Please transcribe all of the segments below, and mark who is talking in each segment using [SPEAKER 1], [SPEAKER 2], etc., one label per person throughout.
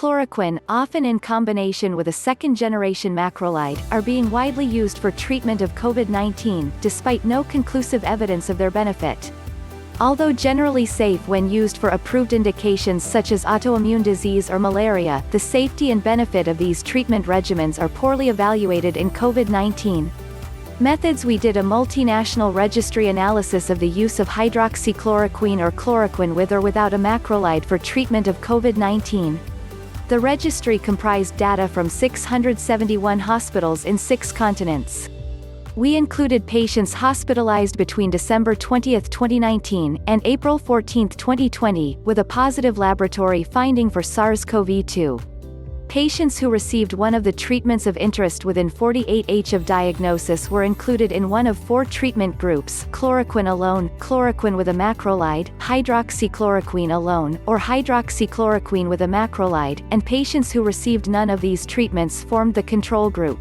[SPEAKER 1] chloroquine, often in combination with a second-generation macrolide, are being widely used for treatment of COVID-19, despite no conclusive evidence of their benefit. Although generally safe when used for approved indications such as autoimmune disease or malaria, the safety and benefit of these treatment regimens are poorly evaluated in COVID-19. Methods: we did a multinational registry analysis of the use of hydroxychloroquine or chloroquine with or without a macrolide for treatment of COVID-19. The registry comprised data from 671 hospitals in 6 continents. We included patients hospitalized between December 20, 2019, and April 14, 2020, with a positive laboratory finding for SARS-CoV-2. Patients who received one of the treatments of interest within 48 hours of diagnosis were included in one of 4 treatment groups: chloroquine alone, chloroquine with a macrolide, hydroxychloroquine alone, or hydroxychloroquine with a macrolide, and patients who received none of these treatments formed the control group.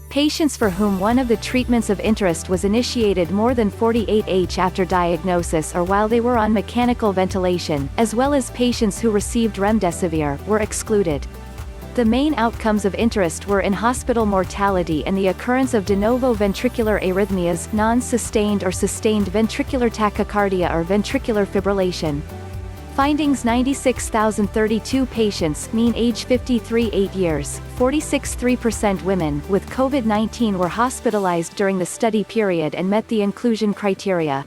[SPEAKER 1] Patients for whom one of the treatments of interest was initiated more than 48 hours after diagnosis or while they were on mechanical ventilation, as well as patients who received remdesivir, were excluded. The main outcomes of interest were in-hospital mortality and the occurrence of de-novo ventricular arrhythmias, non-sustained or sustained ventricular tachycardia or ventricular fibrillation. Findings: 96,032 patients, mean age 53, 8 years, 46.3% women, with COVID-19 were hospitalized during the study period and met the inclusion criteria.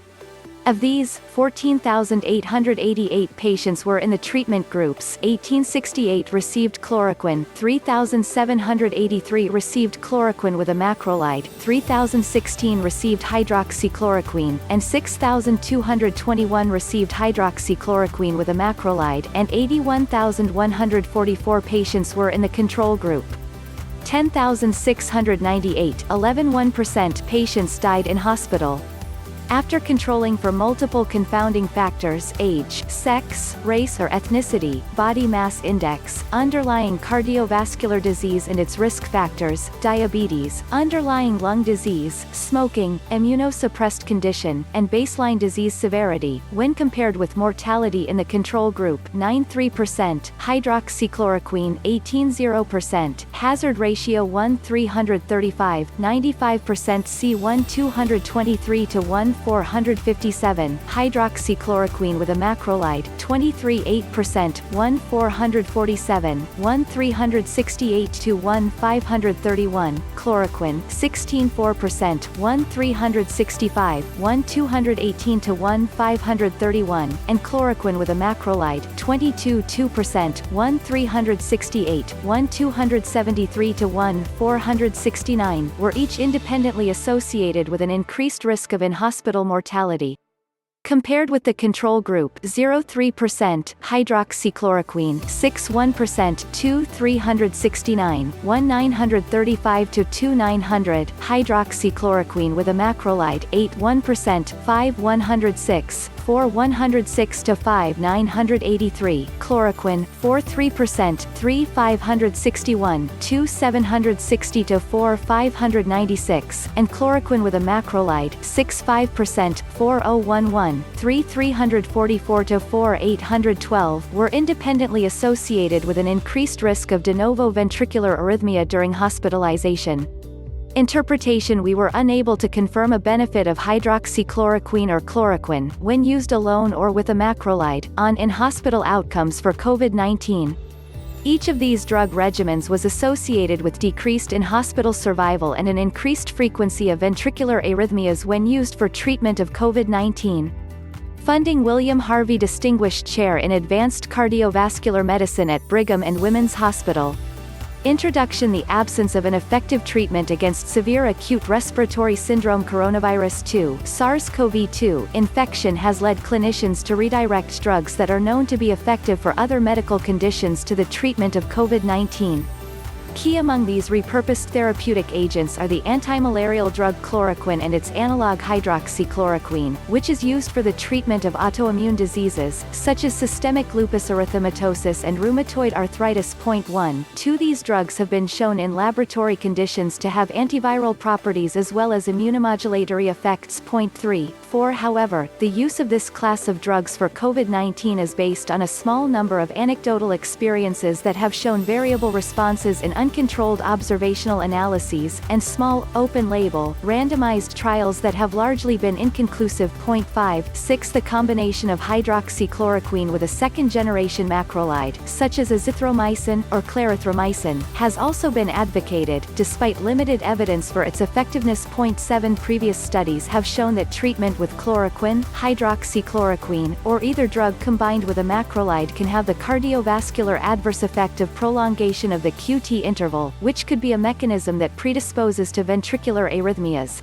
[SPEAKER 1] Of these, 14,888 patients were in the treatment groups. 1,868 received chloroquine, 3,783 received chloroquine with a macrolide, 3,016 received hydroxychloroquine, and 6,221 received hydroxychloroquine with a macrolide, and 81,144 patients were in the control group. 10,698, 11.1% patients died in hospital. After controlling for multiple confounding factors: age, sex, race or ethnicity, body mass index, underlying cardiovascular disease and its risk factors, diabetes, underlying lung disease, smoking, immunosuppressed condition, and baseline disease severity, when compared with mortality in the control group: 9.3%, hydroxychloroquine 18.0%, hazard ratio 1:335, 95%, C1 223 to 1 457, hydroxychloroquine with a macrolide 23.8%, 1:447, 1:368 to 1:531, chloroquine 16.4%, 1:365, 1:218 to 1:531, and chloroquine with a macrolide 22.2%, 1:368, 1:273 to 1:469, were each independently associated with an increased risk of in-hospital mortality. Compared with the control group: 0.3%, hydroxychloroquine 6.1%, 2,369, 1,935 to 2,900, hydroxychloroquine with a macrolide 8.1%, 5,106, 4,106 to 5,983, chloroquine 4.3%, 3,561, 2,760 to 4,596, and chloroquine with a macrolide 6.5%, 4,011, 3,344 to 4,812, were independently associated with an increased risk of de novo ventricular arrhythmia during hospitalization. Interpretation: we were unable to confirm a benefit of hydroxychloroquine or chloroquine, when used alone or with a macrolide, on in-hospital outcomes for COVID-19. Each of these drug regimens was associated with decreased in-hospital survival and an increased frequency of ventricular arrhythmias when used for treatment of COVID-19. Funding: William Harvey Distinguished Chair in Advanced Cardiovascular Medicine at Brigham and Women's Hospital. Introduction: the absence of an effective treatment against severe acute respiratory syndrome coronavirus 2 (SARS-CoV-2) infection has led clinicians to redirect drugs that are known to be effective for other medical conditions to the treatment of COVID-19. Key among these repurposed therapeutic agents are the antimalarial drug chloroquine and its analog hydroxychloroquine, which is used for the treatment of autoimmune diseases, such as systemic lupus erythematosus and rheumatoid arthritis. 1.2 These drugs have been shown in laboratory conditions to have antiviral properties as well as immunomodulatory effects. 0.3 before. However, the use of this class of drugs for COVID-19 is based on a small number of anecdotal experiences that have shown variable responses in uncontrolled observational analyses, and small, open-label, randomized trials that have largely been inconclusive. 5.6 The combination of hydroxychloroquine with a second-generation macrolide, such as azithromycin, or clarithromycin, has also been advocated, despite limited evidence for its effectiveness. 7 Previous studies have shown that treatment with chloroquine, hydroxychloroquine, or either drug combined with a macrolide can have the cardiovascular adverse effect of prolongation of the QT interval, which could be a mechanism that predisposes to ventricular arrhythmias.